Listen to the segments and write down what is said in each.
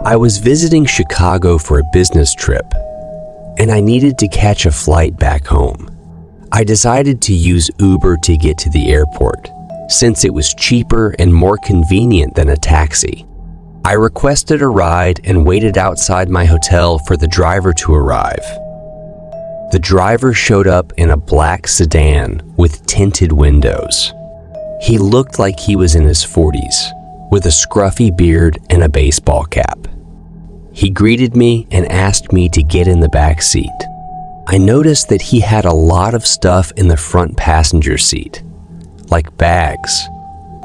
I was visiting Chicago for a business trip, and I needed to catch a flight back home. I decided to use Uber to get to the airport, since it was cheaper and more convenient than a taxi. I requested a ride and waited outside my hotel for the driver to arrive. The driver showed up in a black sedan with tinted windows. He looked like he was in his 40s, with a scruffy beard and a baseball cap. He greeted me and asked me to get in the back seat. I noticed that he had a lot of stuff in the front passenger seat, like bags,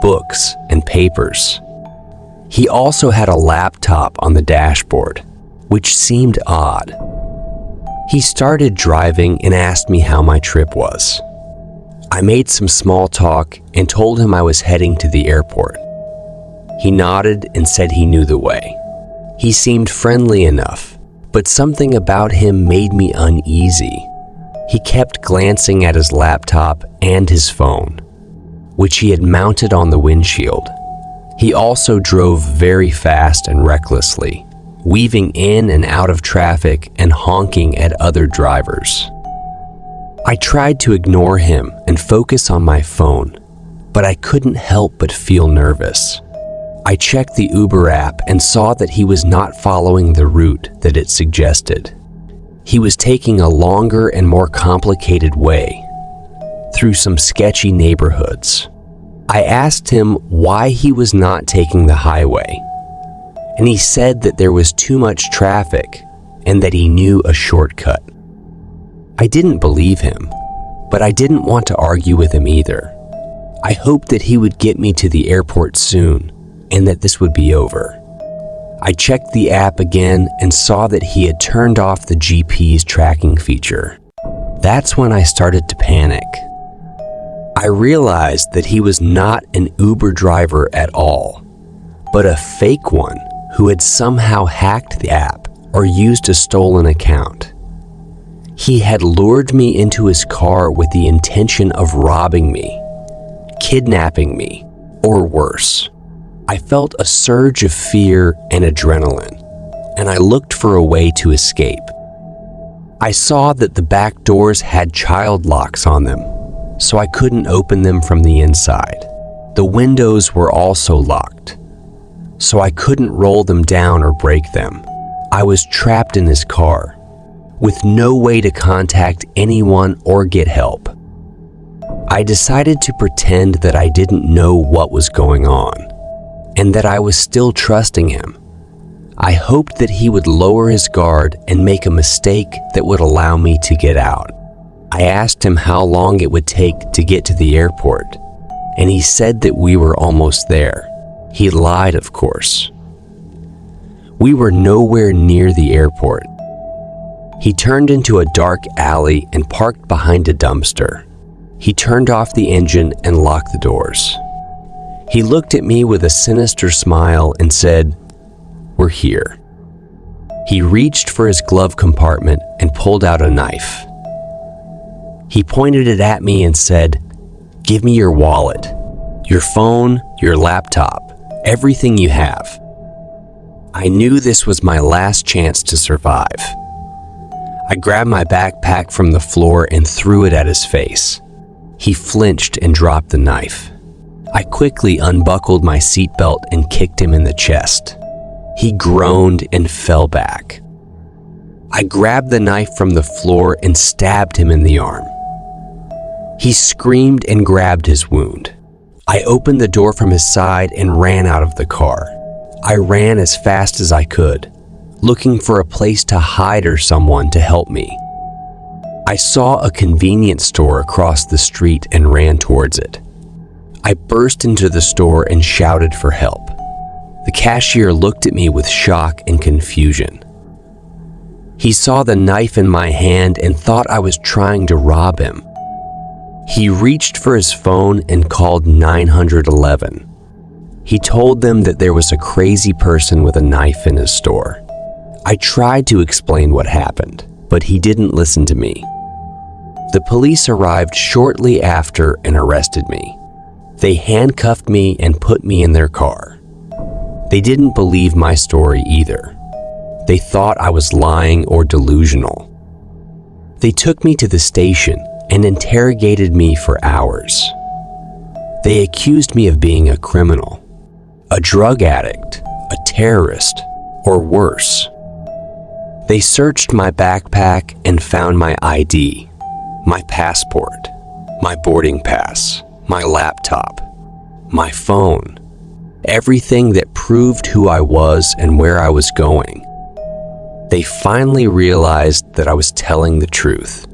books, and papers. He also had a laptop on the dashboard, which seemed odd. He started driving and asked me how my trip was. I made some small talk and told him I was heading to the airport. He nodded and said he knew the way. He seemed friendly enough, but something about him made me uneasy. He kept glancing at his laptop and his phone, which he had mounted on the windshield. He also drove very fast and recklessly, weaving in and out of traffic and honking at other drivers. I tried to ignore him and focus on my phone, but I couldn't help but feel nervous. I checked the Uber app and saw that he was not following the route that it suggested. He was taking a longer and more complicated way through some sketchy neighborhoods. I asked him why he was not taking the highway, and he said that there was too much traffic and that he knew a shortcut. I didn't believe him, but I didn't want to argue with him either. I hoped that he would get me to the airport soon and that this would be over. I checked the app again and saw that he had turned off the GP's tracking feature. That's when I started to panic. I realized that he was not an Uber driver at all, but a fake one who had somehow hacked the app or used a stolen account. He had lured me into his car with the intention of robbing me, kidnapping me, or worse. I felt a surge of fear and adrenaline, and I looked for a way to escape. I saw that the back doors had child locks on them, so I couldn't open them from the inside. The windows were also locked, so I couldn't roll them down or break them. I was trapped in his car, with no way to contact anyone or get help. I decided to pretend that I didn't know what was going on, and that I was still trusting him. I hoped that he would lower his guard and make a mistake that would allow me to get out. I asked him how long it would take to get to the airport, and he said that we were almost there. He lied, of course. We were nowhere near the airport. He turned into a dark alley and parked behind a dumpster. He turned off the engine and locked the doors. He looked at me with a sinister smile and said, "We're here." He reached for his glove compartment and pulled out a knife. He pointed it at me and said, "Give me your wallet, your phone, your laptop, everything you have." I knew this was my last chance to survive. I grabbed my backpack from the floor and threw it at his face. He flinched and dropped the knife. I quickly unbuckled my seatbelt and kicked him in the chest. He groaned and fell back. I grabbed the knife from the floor and stabbed him in the arm. He screamed and grabbed his wound. I opened the door from his side and ran out of the car. I ran as fast as I could, looking for a place to hide or someone to help me. I saw a convenience store across the street and ran towards it. I burst into the store and shouted for help. The cashier looked at me with shock and confusion. He saw the knife in my hand and thought I was trying to rob him. He reached for his phone and called 911. He told them that there was a crazy person with a knife in his store. I tried to explain what happened, but he didn't listen to me. The police arrived shortly after and arrested me. They handcuffed me and put me in their car. They didn't believe my story either. They thought I was lying or delusional. They took me to the station and interrogated me for hours. They accused me of being a criminal, a drug addict, a terrorist, or worse. They searched my backpack and found my ID, my passport, my boarding pass, my laptop, my phone, everything that proved who I was and where I was going. They finally realized that I was telling the truth.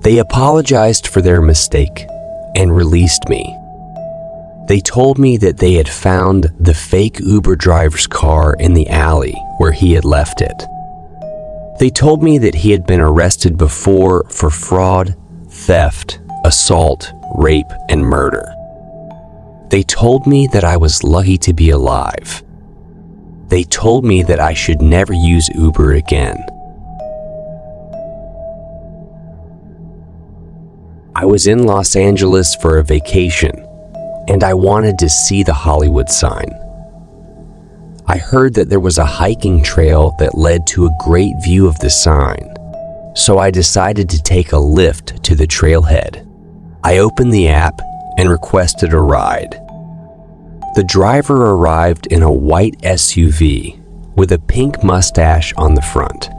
They apologized for their mistake and released me. They told me that they had found the fake Uber driver's car in the alley where he had left it. They told me that he had been arrested before for fraud, theft, assault, rape, and murder. They told me that I was lucky to be alive. They told me that I should never use Uber again. I was in Los Angeles for a vacation, and I wanted to see the Hollywood sign. I heard that there was a hiking trail that led to a great view of the sign, so I decided to take a Lyft to the trailhead. I opened the app and requested a ride. The driver arrived in a white SUV with a pink mustache on the front.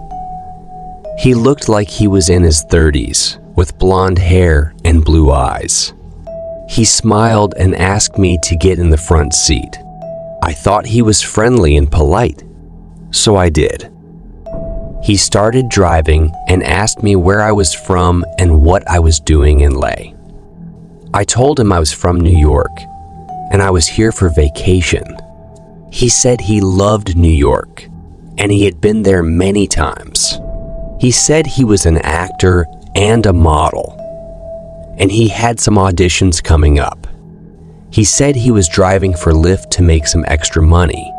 He looked like he was in his 30s, with blonde hair and blue eyes. He smiled and asked me to get in the front seat. I thought he was friendly and polite, so I did. He started driving and asked me where I was from and what I was doing in LA. I told him I was from New York, and I was here for vacation. He said he loved New York, and he had been there many times. He said he was an actor and a model, and he had some auditions coming up. He said he was driving for Lyft to make some extra money.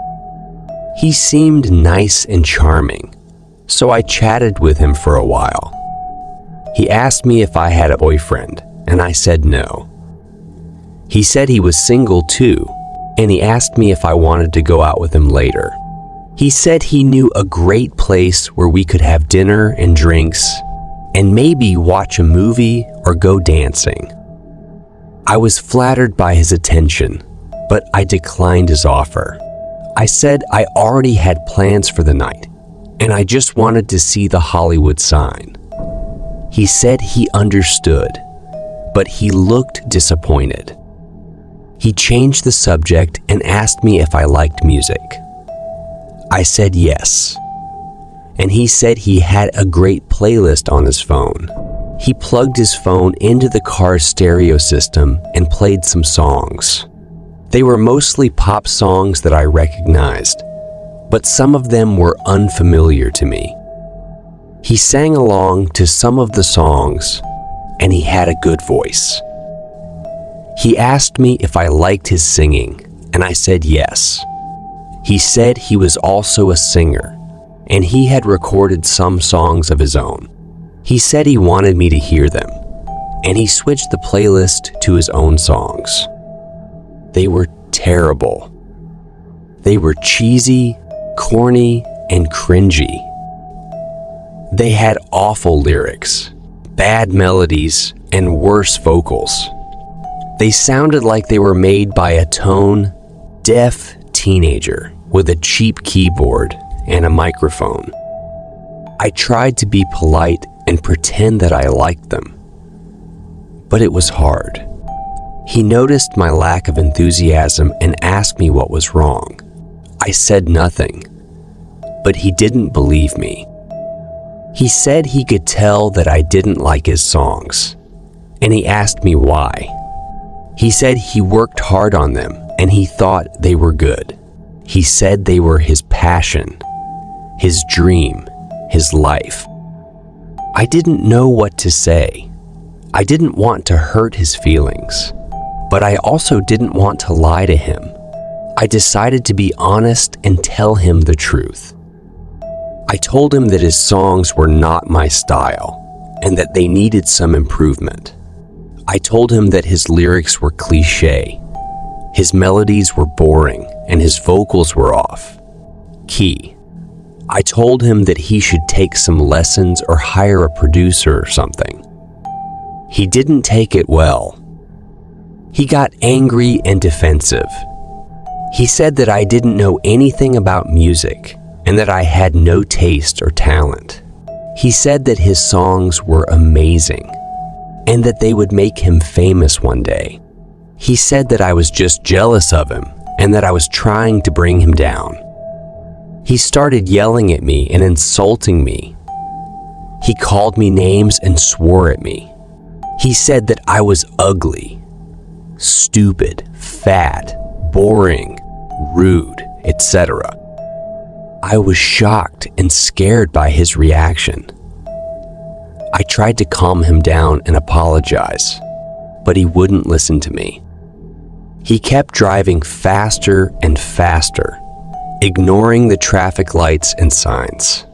He seemed nice and charming, so I chatted with him for a while. He asked me if I had a boyfriend, and I said no. He said he was single too, and he asked me if I wanted to go out with him later. He said he knew a great place where we could have dinner and drinks, and maybe watch a movie or go dancing. I was flattered by his attention, but I declined his offer. I said I already had plans for the night, and I just wanted to see the Hollywood sign. He said he understood, but he looked disappointed. He changed the subject and asked me if I liked music. I said yes, and he said he had a great playlist on his phone. He plugged his phone into the car's stereo system and played some songs. They were mostly pop songs that I recognized, but some of them were unfamiliar to me. He sang along to some of the songs, and he had a good voice. He asked me if I liked his singing, and I said yes. He said he was also a singer, and he had recorded some songs of his own. He said he wanted me to hear them, and he switched the playlist to his own songs. They were terrible. They were cheesy, corny, and cringy. They had awful lyrics, bad melodies, and worse vocals. They sounded like they were made by a tone-deaf teenager with a cheap keyboard and a microphone. I tried to be polite and pretend that I liked them, but it was hard. He noticed my lack of enthusiasm and asked me what was wrong. I said nothing, but he didn't believe me. He said he could tell that I didn't like his songs, and he asked me why. He said he worked hard on them and he thought they were good. He said they were his passion, his dream, his life. I didn't know what to say. I didn't want to hurt his feelings, but I also didn't want to lie to him. I decided to be honest and tell him the truth. I told him that his songs were not my style and that they needed some improvement. I told him that his lyrics were cliché, his melodies were boring, and his vocals were off key. I told him that he should take some lessons or hire a producer or something. He didn't take it well. He got angry and defensive. He said that I didn't know anything about music and that I had no taste or talent. He said that his songs were amazing and that they would make him famous one day. He said that I was just jealous of him and that I was trying to bring him down. He started yelling at me and insulting me. He called me names and swore at me. He said that I was ugly, stupid, fat, boring, rude, etc. I was shocked and scared by his reaction. I tried to calm him down and apologize, but he wouldn't listen to me. He kept driving faster and faster, ignoring the traffic lights and signs.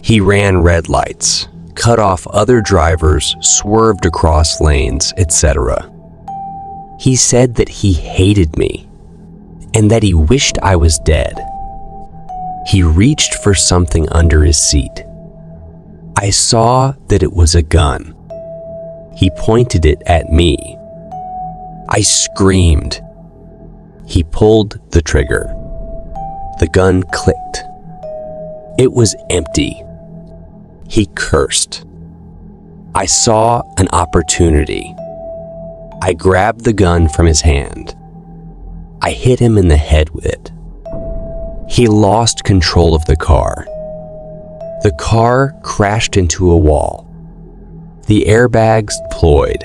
He ran red lights, cut off other drivers, swerved across lanes, etc. He said that he hated me and that he wished I was dead. He reached for something under his seat. I saw that it was a gun. He pointed it at me. I screamed. He pulled the trigger. The gun clicked. It was empty. He cursed. I saw an opportunity. I grabbed the gun from his hand. I hit him in the head with it. He lost control of the car. The car crashed into a wall. The airbags deployed.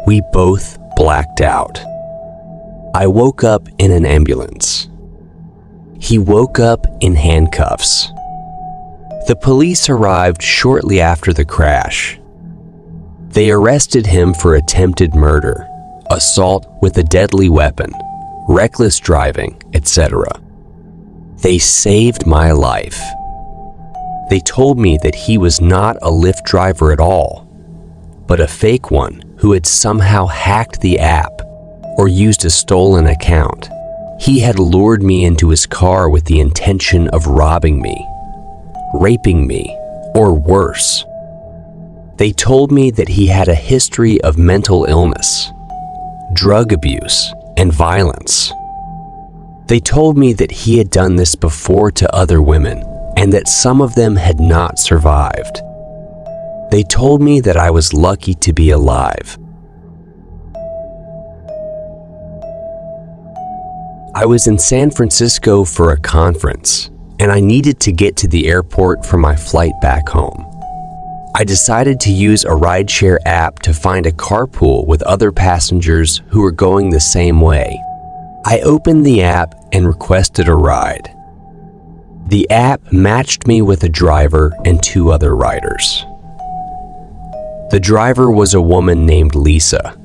We both blacked out. I woke up in an ambulance. He woke up in handcuffs. The police arrived shortly after the crash. They arrested him for attempted murder, assault with a deadly weapon, reckless driving, etc. They saved my life. They told me that he was not a Lyft driver at all, but a fake one who had somehow hacked the app or used a stolen account. He had lured me into his car with the intention of robbing me, raping me, or worse. They told me that he had a history of mental illness, drug abuse, and violence. They told me that he had done this before to other women and that some of them had not survived. They told me that I was lucky to be alive. I was in San Francisco for a conference, and I needed to get to the airport for my flight back home. I decided to use a rideshare app to find a carpool with other passengers who were going the same way. I opened the app and requested a ride. The app matched me with a driver and 2 other riders. The driver was a woman named Lisa,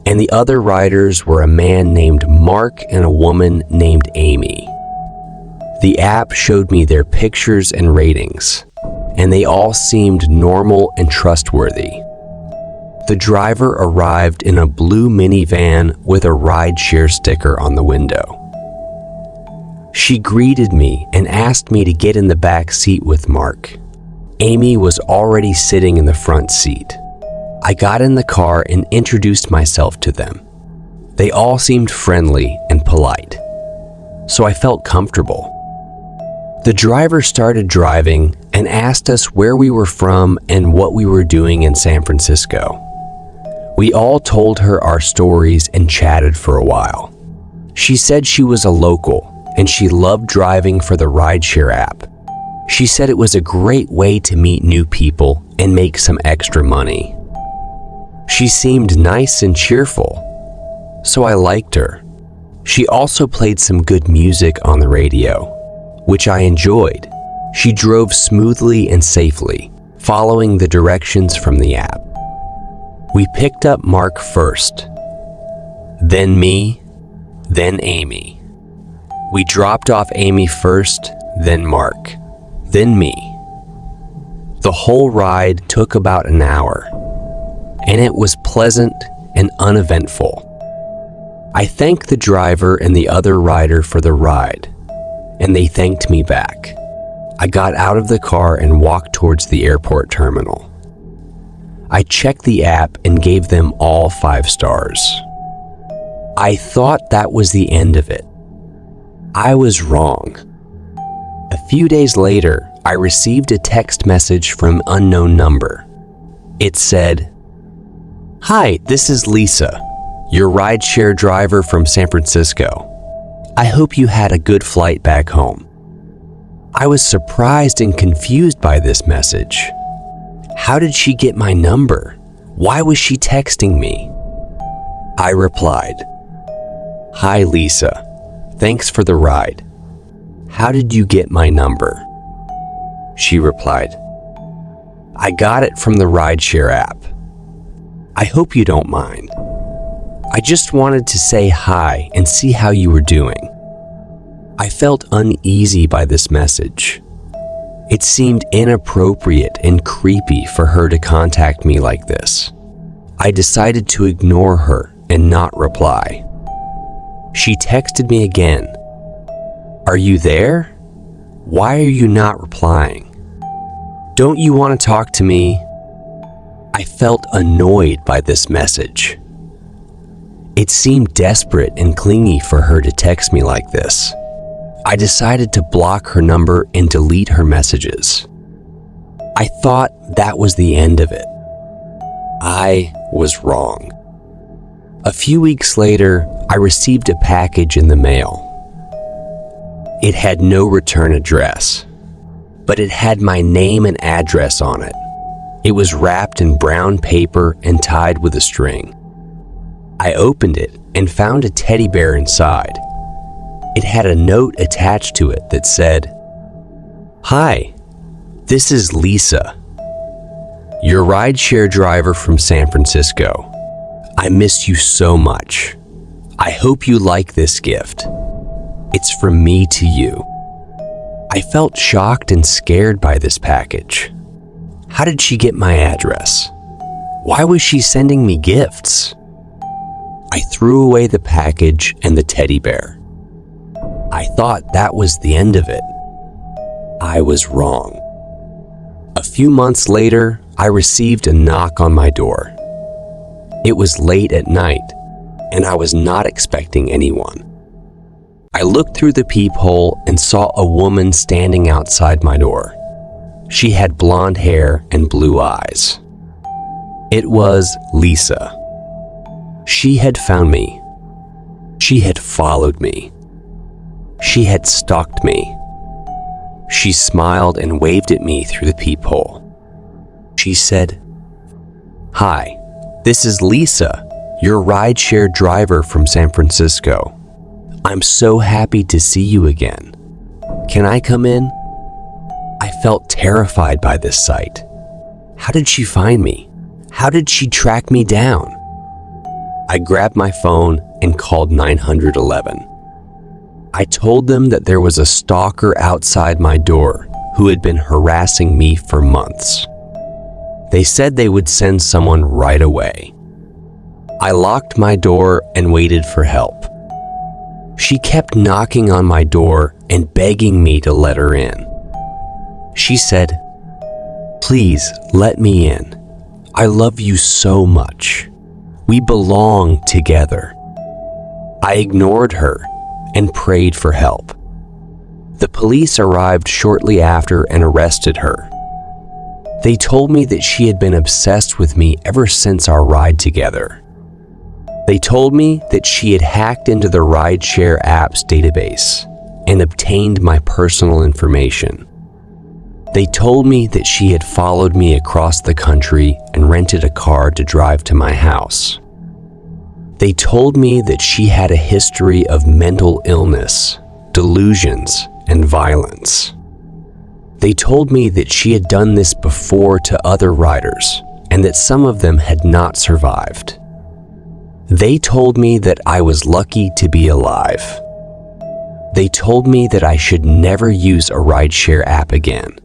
and the other riders were a man named Mark and a woman named Amy. The app showed me their pictures and ratings, and they all seemed normal and trustworthy. The driver arrived in a blue minivan with a rideshare sticker on the window. She greeted me and asked me to get in the back seat with Mark. Amy was already sitting in the front seat. I got in the car and introduced myself to them. They all seemed friendly and polite, so I felt comfortable. The driver started driving and asked us where we were from and what we were doing in San Francisco. We all told her our stories and chatted for a while. She said she was a local and she loved driving for the rideshare app. She said it was a great way to meet new people and make some extra money. She seemed nice and cheerful, so I liked her. She also played some good music on the radio, which I enjoyed. She drove smoothly and safely, following the directions from the app. We picked up Mark first, then me, then Amy. We dropped off Amy first, then Mark, then me. The whole ride took about an hour, and it was pleasant and uneventful. I thanked the driver and the other rider for the ride, and they thanked me back. I got out of the car and walked towards the airport terminal. I checked the app and gave them all 5 stars. I thought that was the end of it. I was wrong. A few days later, I received a text message from an unknown number. It said, "Hi, this is Lisa, your rideshare driver from San Francisco. I hope you had a good flight back home." I was surprised and confused by this message. How did she get my number? Why was she texting me? I replied, "Hi Lisa, thanks for the ride. How did you get my number?" She replied, "I got it from the rideshare app. I hope you don't mind. I just wanted to say hi and see how you were doing." I felt uneasy by this message. It seemed inappropriate and creepy for her to contact me like this. I decided to ignore her and not reply. She texted me again. "Are you there? Why are you not replying? Don't you want to talk to me?" I felt annoyed by this message. It seemed desperate and clingy for her to text me like this. I decided to block her number and delete her messages. I thought that was the end of it. I was wrong. A few weeks later, I received a package in the mail. It had no return address, but it had my name and address on it. It was wrapped in brown paper and tied with a string. I opened it and found a teddy bear inside. It had a note attached to it that said, "Hi, this is Lisa, your rideshare driver from San Francisco. I miss you so much. I hope you like this gift. It's from me to you." I felt shocked and scared by this package. How did she get my address? Why was she sending me gifts? I threw away the package and the teddy bear. I thought that was the end of it. I was wrong. A few months later, I received a knock on my door. It was late at night, and I was not expecting anyone. I looked through the peephole and saw a woman standing outside my door. She had blonde hair and blue eyes. It was Lisa. She had found me. She had followed me. She had stalked me. She smiled and waved at me through the peephole. She said, "Hi, this is Lisa, your rideshare driver from San Francisco. I'm so happy to see you again. Can I come in?" I felt terrified by this sight. How did she find me? How did she track me down? I grabbed my phone and called 911. I told them that there was a stalker outside my door who had been harassing me for months. They said they would send someone right away. I locked my door and waited for help. She kept knocking on my door and begging me to let her in. She said, "Please let me in. I love you so much. We belong together." I ignored her and prayed for help. The police arrived shortly after and arrested her. They told me that she had been obsessed with me ever since our ride together. They told me that she had hacked into the rideshare app's database and obtained my personal information. They told me that she had followed me across the country and rented a car to drive to my house. They told me that she had a history of mental illness, delusions, and violence. They told me that she had done this before to other riders and that some of them had not survived. They told me that I was lucky to be alive. They told me that I should never use a rideshare app again